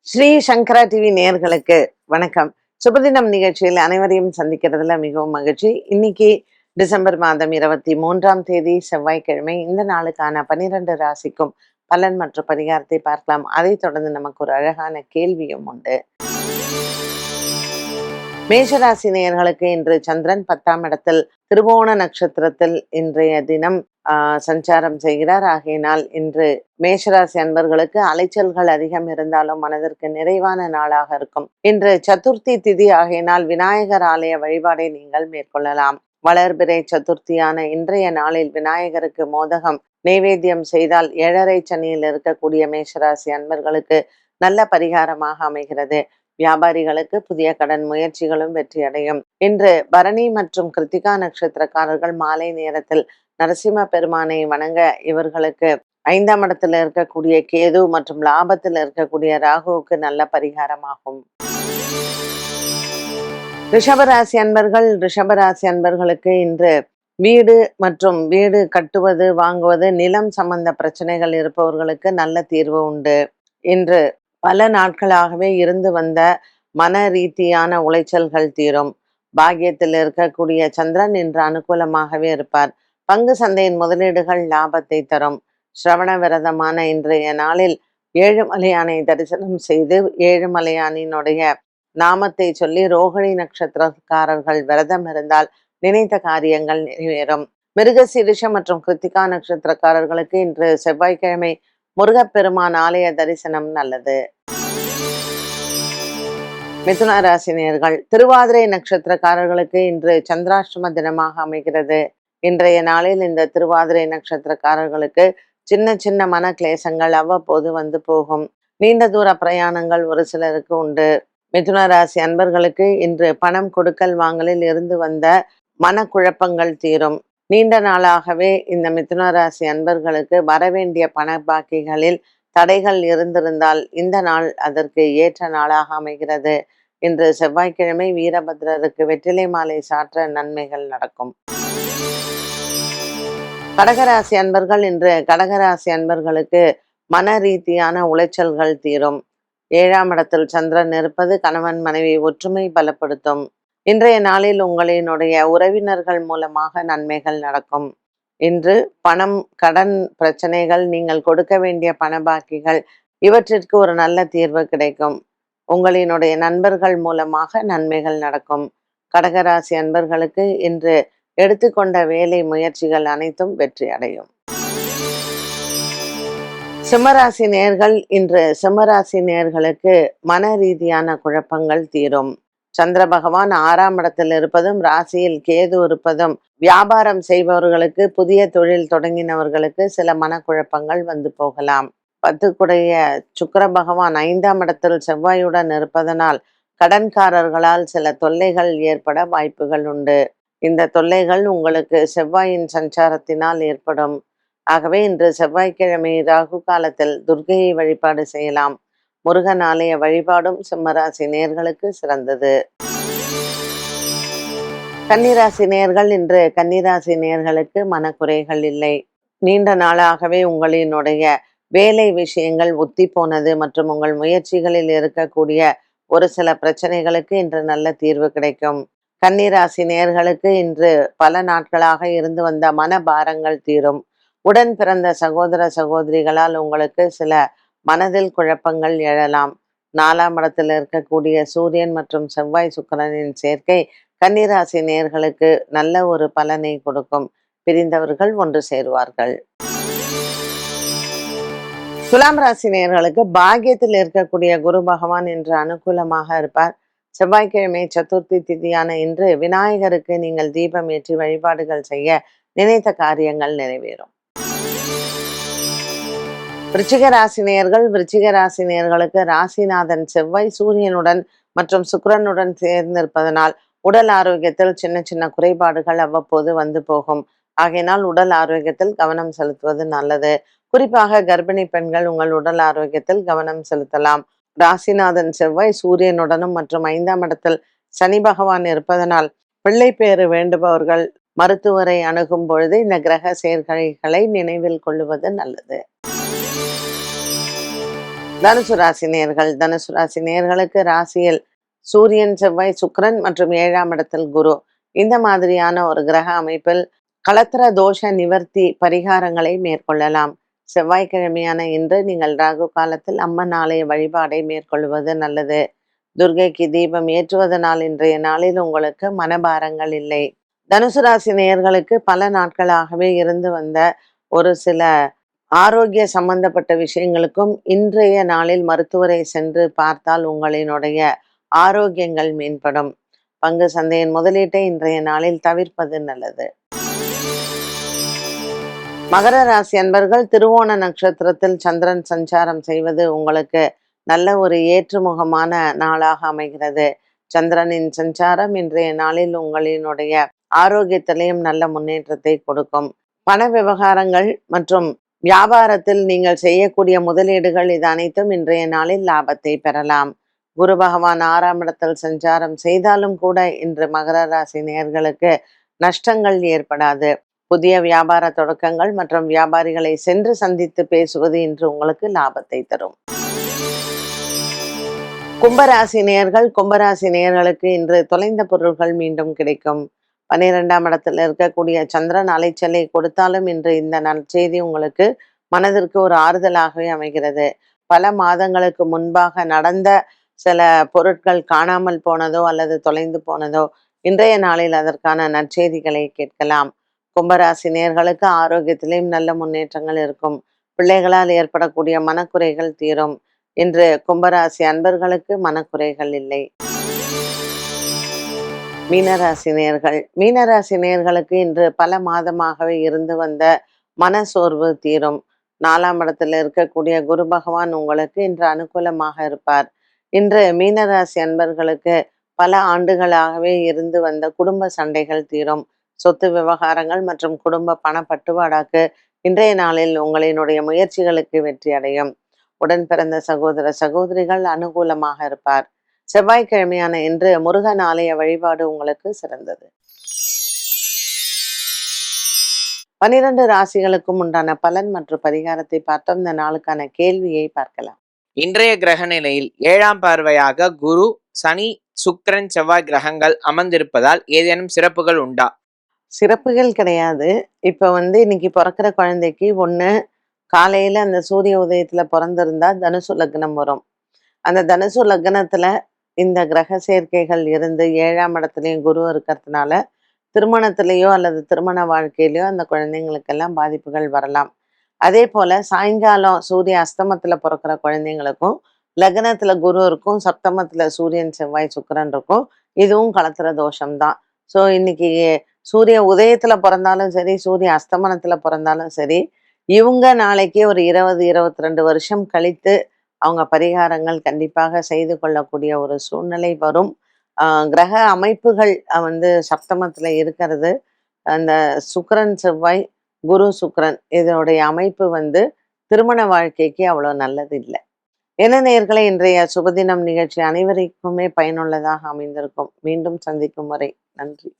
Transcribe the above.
ஸ்ரீ சங்கரா TV நேயர்களுக்கு வணக்கம். சுபதினம் நிகழ்ச்சியில் அனைவரையும் சந்திக்கிறதுல மிகவும் மகிழ்ச்சி. இன்னைக்கு டிசம்பர் மாதம் 23ஆம் தேதி செவ்வாய்க்கிழமை. இந்த நாளுக்கான 12 ராசிக்கும் பலன் மற்றும் பரிகாரத்தை பார்க்கலாம். அதைத் தொடர்ந்து நமக்கு ஒரு அழகான கேள்வியும் உண்டு. மேஷராசி நேயர்களுக்கு இன்று சந்திரன் 10ஆம் இடத்தில் திருவோண நட்சத்திரத்தில் இன்றைய தினம் சஞ்சாரம் செய்கிறார். ஆகையினால் இன்று மேஷராசி அன்பர்களுக்கு அலைச்சல்கள் அதிகம் இருந்தாலும் மனதிற்கு நிறைவான நாளாக இருக்கும். இன்று சதுர்த்தி திதி ஆகையினால் விநாயகர் ஆலய வழிபாடை நீங்கள் மேற்கொள்ளலாம். வளர்பிறை சதுர்த்தியான இன்றைய நாளில் விநாயகருக்கு மோதகம் நைவேத்தியம் செய்தால் 7.5 சனியில் இருக்கக்கூடிய மேஷராசி அன்பர்களுக்கு நல்ல பரிகாரமாக அமைகிறது. வியாபாரிகளுக்கு புதிய கடன் முயற்சிகளும் வெற்றியடையும். இன்று பரணி மற்றும் கிருத்திகா நட்சத்திரக்காரர்கள் மாலை நேரத்தில் நரசிம்ம பெருமானை வணங்க இவர்களுக்கு 5ஆம் இடத்துல இருக்கக்கூடிய கேது மற்றும் லாபத்தில் இருக்கக்கூடிய ராகுவுக்கு நல்ல பரிகாரமாகும். ரிஷபராசி அன்பர்களுக்கு இன்று வீடு மற்றும் வீடு கட்டுவது வாங்குவது நிலம் சம்பந்த பிரச்சனைகள் இருப்பவர்களுக்கு நல்ல தீர்வு உண்டு. இன்று பல நாட்களாகவே இருந்து வந்த மன ரீதியான உளைச்சல்கள் தீரும். பாக்கியத்தில் இருக்கக்கூடிய சந்திரன் இன்று அனுகூலமாகவே இருப்பார். பங்கு சந்தையின் முதலீடுகள் லாபத்தை தரும். சிரவண விரதமான இன்றைய நாளில் ஏழுமலையானை தரிசனம் செய்து ஏழுமலையானினுடைய நாமத்தை சொல்லி ரோகிணி நட்சத்திரக்காரர்கள் விரதம் இருந்தால் நினைத்த காரியங்கள் நிறைவேறும். மிருகசீரிஷம் மற்றும் கிருத்திகா நட்சத்திரக்காரர்களுக்கு இன்று செவ்வாய்க்கிழமை முருகப்பெருமான் ஆலய தரிசனம் நல்லது. மிதுன ராசி நேயர்கள் திருவாதிரை நட்சத்திரக்காரர்களுக்கு இன்று சந்திராஷ்டம தினமாக அமைகிறது. இன்றைய நாளில் இந்த திருவாதிரை நட்சத்திரக்காரர்களுக்கு சின்ன சின்ன மன கிளேசங்கள் அவ்வப்போது வந்து போகும். நீண்ட தூர பிரயாணங்கள் ஒரு சிலருக்கு உண்டு. மிதுன ராசி அன்பர்களுக்கு இன்று பணம் கொடுக்கல் வாங்கலில் இருந்து வந்த மனக்குழப்பங்கள் தீரும். நீண்ட நாளாகவே இந்த மிதுன ராசி அன்பர்களுக்கு வரவேண்டிய பண பாக்கிகளில் தடைகள் இருந்திருந்தால் இந்த நாள் அதற்கு ஏற்ற நாளாக அமைகிறது. இன்று செவ்வாய்க்கிழமை வீரபத்ரருக்கு வெற்றிலை மாலை சாற்ற நன்மைகள் நடக்கும். கடகராசி அன்பர்களுக்கு மன ரீதியான உளைச்சல்கள் தீரும். 7ஆம் இடத்தில் சந்திரன் இருப்பது கணவன் மனைவி ஒற்றுமை பலப்படுத்தும். இன்றைய நாளில் உங்களினுடைய உறவினர்கள் மூலமாக நன்மைகள் நடக்கும். இன்று பணம், கடன் பிரச்சனைகள், நீங்கள் கொடுக்க வேண்டிய பண பாக்கிகள் இவற்றிற்கு ஒரு நல்ல தீர்வு கிடைக்கும். உங்களினுடைய நண்பர்கள் மூலமாக நன்மைகள் நடக்கும். கடகராசி அன்பர்களுக்கு இன்று எடுத்துக்கொண்ட வேலை முயற்சிகள் அனைத்தும் வெற்றி அடையும். சிம்மராசி நேயர்களுக்கு மன ரீதியான குழப்பங்கள் தீரும். சந்திர பகவான் 6ஆம் இடத்தில் இருப்பதும் ராசியில் கேது இருப்பதும் வியாபாரம் செய்பவர்களுக்கு, புதிய தொழில் தொடங்கினவர்களுக்கு சில மனக்குழப்பங்கள் வந்து போகலாம். 10 சுக்கிர பகவான் 5ஆம் இடத்தில் செவ்வாயுடன் இருப்பதனால் கடன்காரர்களால் சில தொல்லைகள் ஏற்பட வாய்ப்புகள் உண்டு. இந்த தொல்லைகள் உங்களுக்கு செவ்வாயின் சஞ்சாரத்தினால் ஏற்படும். ஆகவே இன்று செவ்வாய்க்கிழமை ராகு காலத்தில் துர்க்கையை வழிபாடு செய்யலாம். முருகன் ஆலய வழிபாடும் சிம்மராசி நேயர்களுக்கு சிறந்தது. கன்னிராசி நேயர்களுக்கு மனக்குறைகள் இல்லை. நீண்ட நாளாகவே உங்களினுடைய வேலை விஷயங்கள் ஒத்தி போனது மற்றும் உங்கள் முயற்சிகளில் இருக்கக்கூடிய ஒரு சில பிரச்சனைகளுக்கு இன்று நல்ல தீர்வு கிடைக்கும். கன்னிராசி நேயர்களுக்கு இன்று பல நாட்களாக இருந்து வந்த மன பாரங்கள் தீரும். உடன் பிறந்த சகோதர சகோதரிகளால் உங்களுக்கு சில மனதில் குழப்பங்கள் எழலாம். 4ஆம் இடத்தில் இருக்கக்கூடிய சூரியன் மற்றும் செவ்வாய் சுக்கிரனின் சேர்க்கை கன்னிராசி நேயர்களுக்கு நல்ல ஒரு பலனை கொடுக்கும். பிரிந்தவர்கள் ஒன்று சேருவார்கள். துலாம் ராசி நேயர்களுக்கு பாக்கியத்தில் இருக்கக்கூடிய குரு பகவான் இன்று அனுகூலமாக இருப்பார். செவ்வாய்க்கிழமை சதுர்த்தி திதியான இன்று விநாயகருக்கு நீங்கள் தீபம் ஏற்றி வழிபாடுகள் செய்ய நினைத்த காரியங்கள் நிறைவேறும். விருச்சிக ராசி நேயர்களுக்கு ராசிநாதன் செவ்வாய் சூரியனுடன் மற்றும் சுக்கிரனுடன் சேர்ந்திருப்பதனால் உடல் ஆரோக்கியத்தில் சின்ன சின்ன குறைபாடுகள் அவ்வப்போது வந்து போகும். ஆகையினால் உடல் ஆரோக்கியத்தில் கவனம் செலுத்துவது நல்லது. குறிப்பாக கர்ப்பிணி பெண்கள் உங்கள் உடல் ஆரோக்கியத்தில் கவனம் செலுத்தலாம். ராசிநாதன் செவ்வாய் சூரியனுடனும் மற்றும் 5ஆம் இடத்தில் சனி பகவான் இருப்பதனால் பிள்ளை பேறு வேண்டுபவர்கள் மருத்துவரை அணுகும் பொழுது இந்த கிரக சேர்க்கைகளை நினைவில் கொள்ளுவது நல்லது. தனுசு ராசி நேயர்கள், தனுசு ராசி நேயர்களுக்கு ராசியில் சூரியன், செவ்வாய், சுக்கிரன் மற்றும் 7ஆம் இடத்தில் குரு, இந்த மாதிரியான ஒரு கிரக அமைப்பில் களத்திர தோஷ நிவர்த்தி பரிகாரங்களை மேற்கொள்ளலாம். செவ்வாய்க்கிழமையான இன்று நீங்கள் ராகு காலத்தில் அம்மன் ஆலய வழிபாடை மேற்கொள்வது நல்லது. துர்க்கைக்கு தீபம் ஏற்றுவதனால் இன்றைய நாளில் உங்களுக்கு மனபாரங்கள் இல்லை. தனுசு ராசி நேயர்களுக்கு பல நாட்களாகவே இருந்து வந்த ஒரு சில ஆரோக்கிய சம்பந்தப்பட்ட விஷயங்களுக்கும் இன்றைய நாளில் மருத்துவரை சென்று பார்த்தால் உங்களினுடைய ஆரோக்கியங்கள் மேம்படும். பங்கு சந்தையின் முதலீட்டை இன்றைய நாளில் தவிர்ப்பது நல்லது. மகர ராசி அன்பர்கள், திருவோண நட்சத்திரத்தில் சந்திரன் சஞ்சாரம் செய்வது உங்களுக்கு நல்ல ஒரு ஏற்றுமுகமான நாளாக அமைகிறது. சந்திரனின் சஞ்சாரம் இன்றைய நாளில் உங்களினுடைய ஆரோக்கியத்திலையும் நல்ல முன்னேற்றத்தை கொடுக்கும். பண விவகாரங்கள் மற்றும் வியாபாரத்தில் நீங்கள் செய்யக்கூடிய முதலீடுகள் இது அனைத்தும் இன்றைய நாளில் லாபத்தை பெறலாம். குரு பகவான் 6ஆம் இடத்தில் சஞ்சாரம் செய்தாலும் கூட இன்று மகர ராசி நேயர்களுக்கு நஷ்டங்கள் ஏற்படாது. புதிய வியாபார தொடக்கங்கள் மற்றும் வியாபாரிகளை சென்று சந்தித்து பேசுவது இன்று உங்களுக்கு லாபத்தை தரும். கும்பராசி நேயர்கள், கும்பராசி நேயர்களுக்கு இன்று தொலைந்த பொருட்கள் மீண்டும் கிடைக்கும். 12ஆம் இடத்தில் இருக்கக்கூடிய சந்திரன் அலைச்சலை கொடுத்தாலும் இன்று இந்த நற்செய்தி உங்களுக்கு மனதிற்கு ஒரு ஆறுதலாகவே அமைகிறது. பல மாதங்களுக்கு முன்பாக நடந்த சில பொருட்கள் காணாமல் போனதோ அல்லது தொலைந்து போனதோ இன்றைய நாளில் அதற்கான நற்செய்திகளை கேட்கலாம். கும்பராசி நேயர்களுக்கு ஆரோக்கியத்திலேயும் நல்ல முன்னேற்றங்கள் இருக்கும். பிள்ளைகளால் ஏற்படக்கூடிய மனக்குறைகள் தீரும். இன்று கும்பராசி அன்பர்களுக்கு மனக்குறைகள் இல்லை. மீனராசி நேயர்கள், மீனராசி நேயர்களுக்கு இன்று பல மாதமாகவே இருந்து வந்த மனசோர்வு தீரும். 4ஆம் இடத்தில் இருக்கக்கூடிய குரு பகவான் உங்களுக்கு இன்று அனுகூலமாக இருப்பார். இன்று மீனராசி அன்பர்களுக்கு பல ஆண்டுகளாகவே இருந்து வந்த குடும்ப சண்டைகள் தீரும். சொத்து விவகாரங்கள் மற்றும் குடும்ப பணப்பட்டுவாடாக்கு இன்றைய நாளில் உங்களினுடைய முயற்சிகளுக்கு வெற்றி அடையும். உடன் பிறந்த சகோதர சகோதரிகள் அனுகூலமாக இருப்பார். செவ்வாய்க்கிழமையான இன்று முருகன் ஆலய வழிபாடு உங்களுக்கு சிறந்தது. 12 ராசிகளுக்கும் உண்டான பலன் மற்றும் பரிகாரத்தை பார்த்தோம். இந்த நாளுக்கான கேள்வியை பார்க்கலாம். இன்றைய கிரக நிலையில் 7ஆம் பார்வையாக குரு, சனி, சுக்கிரன், செவ்வாய் கிரகங்கள் அமர்ந்திருப்பதால் ஏதேனும் சிறப்புகள் உண்டா? சிறப்புகள் கிடையாது. இப்ப இன்னைக்கு பிறக்கிற குழந்தைக்கு காலையில அந்த சூரிய உதயத்துல பிறந்திருந்தா தனுசு லக்னம் வரும். அந்த தனுசு லக்னத்துல இந்த கிரக சேர்க்கைகள் இருந்து 7ஆம் இடத்துலயும் குரு இருக்கிறதுனால திருமணத்திலேயோ அல்லது திருமண வாழ்க்கையிலையோ அந்த குழந்தைங்களுக்கெல்லாம் பாதிப்புகள் வரலாம். அதே போல சாயங்காலம் சூரிய அஸ்தமத்துல பிறக்கிற குழந்தைங்களுக்கும் லக்னத்துல குரு இருக்கும், சப்தமத்துல சூரியன், செவ்வாய், சுக்கிரன் இருக்கும். இதுவும் களத்திர தோஷம்தான். ஸோ இன்னைக்கு சூரிய உதயத்துல பிறந்தாலும் சரி, சூரிய அஸ்தமனத்துல பிறந்தாலும் சரி, இவங்க நாளைக்கு ஒரு 20-22 வருஷம் கழித்து அவங்க பரிகாரங்கள் கண்டிப்பாக செய்து கொள்ளக்கூடிய ஒரு சூழ்நிலை வரும். கிரக அமைப்புகள் சப்தமத்துல இருக்கிறது. அந்த சுக்கிரன், செவ்வாய், குரு, சுக்கிரன் இதனுடைய அமைப்பு திருமண வாழ்க்கைக்கு அவ்வளோ நல்லது இல்லை. என்ன நேயர்களே, இன்றைய சுபதினம் நிகழ்ச்சி அனைவருக்குமே பயனுள்ளதாக அமைந்திருக்கும். மீண்டும் சந்திக்கும் வரை நன்றி.